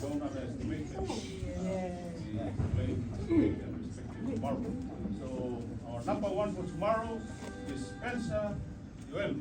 don't underestimate them. Play their respective tomorrow. So our number one for tomorrow is Spencer Joel.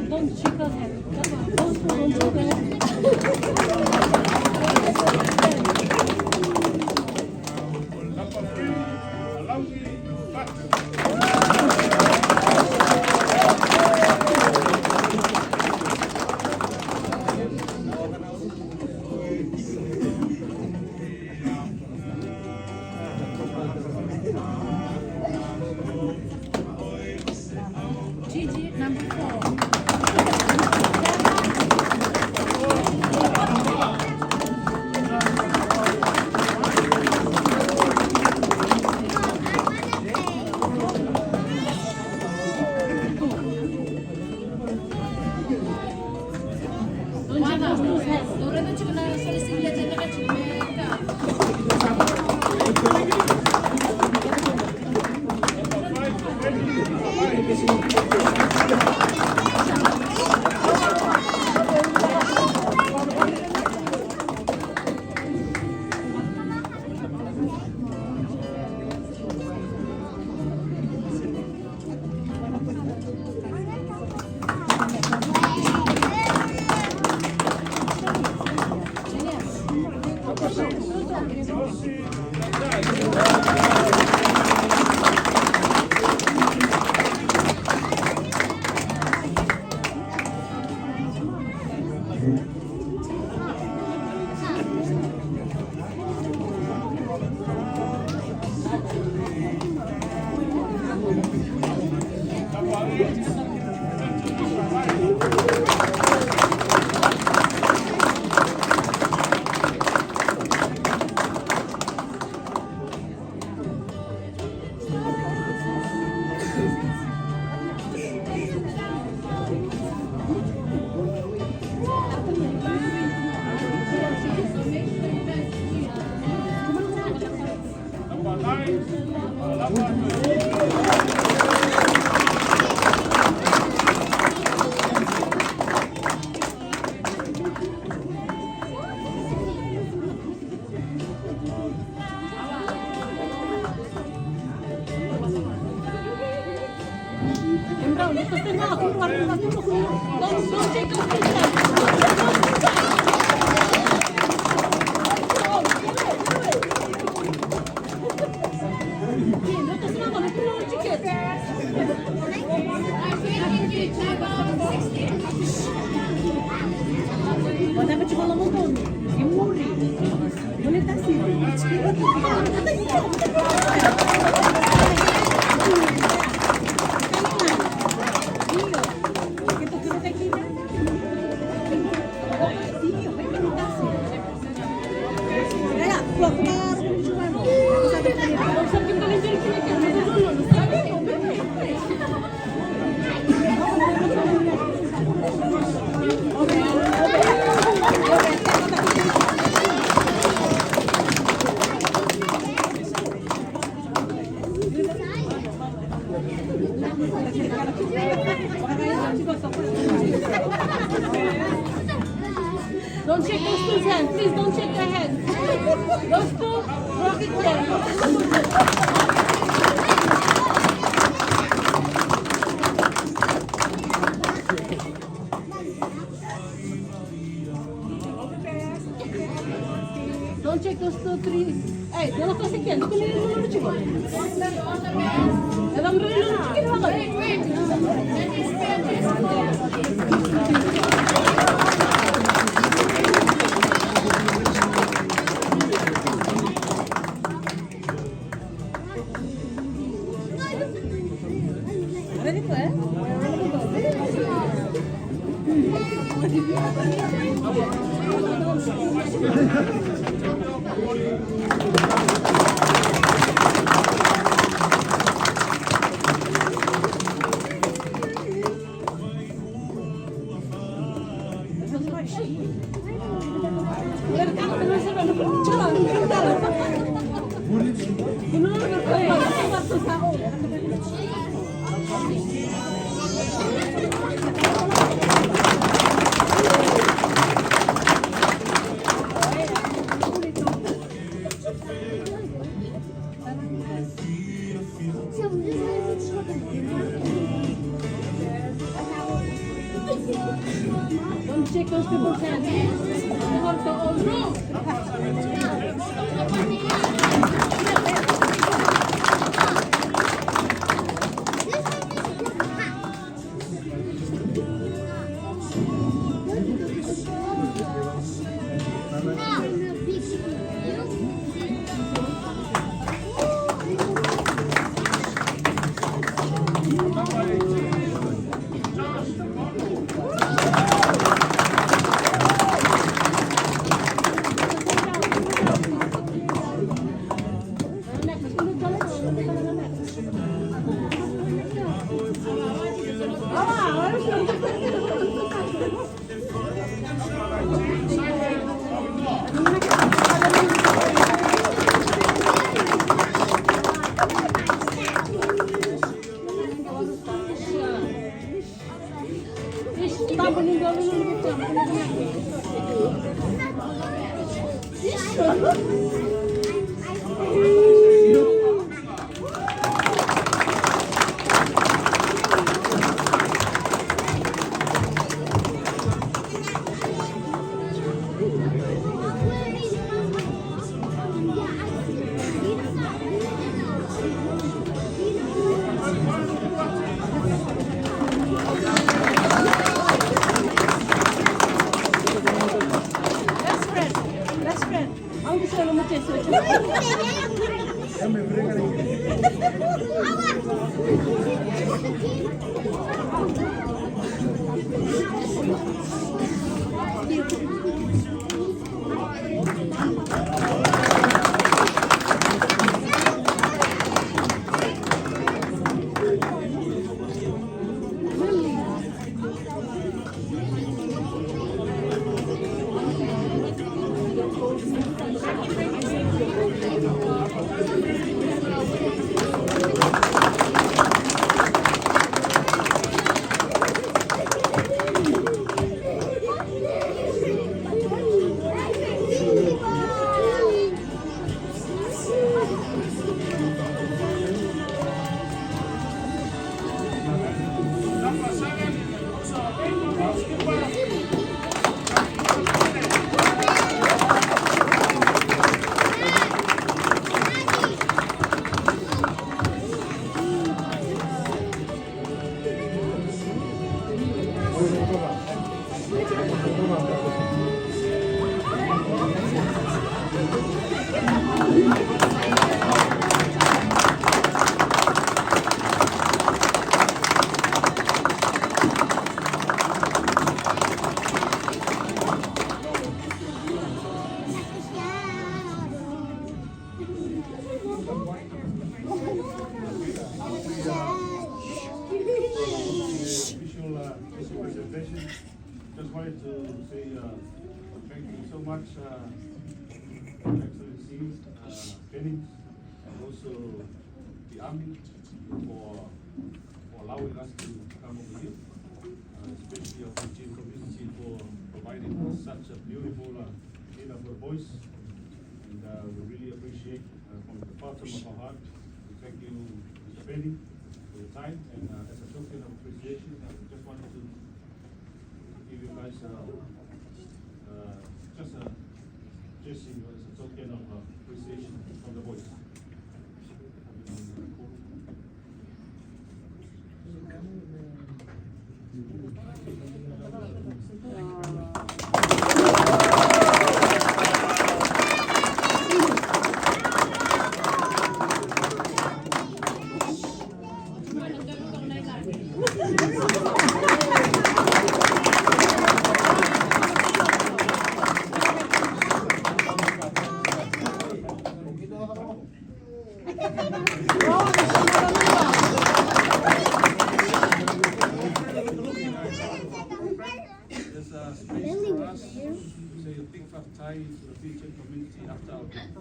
Don't shake her head. Come on. Don't shake her head. Number three, Alauki Fat. Gigi, number 4. Number nine, Alauki. Emrah, lepas tengah aku keluar dulu. Don't shake her head. Guardava de bola montando. E morri. Olha, tá assim. Don't shake those two's hands. Please don't shake their hands. Those two, rocket there. Don't check those 2, 3. Hey, jangan kau sekian. Kau ni dulu cuba. Dalam dulu sikit banget. Don't shake those people's hands. You want to all room. Just wanted to say thank you so much, Excellency, Kenny, and also the Army for allowing us to come over here, especially our FIJIAN community for providing such a beautiful dinner for voice. And we really appreciate from the bottom of our heart. We thank you, Mr. Benny, for your time, and as a token of appreciation, I just wanted to give you guys just a gesture as a token of appreciation from the voice. There's a space for us to say a big fat tie to the FIJIAN community after our game.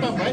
Tambay.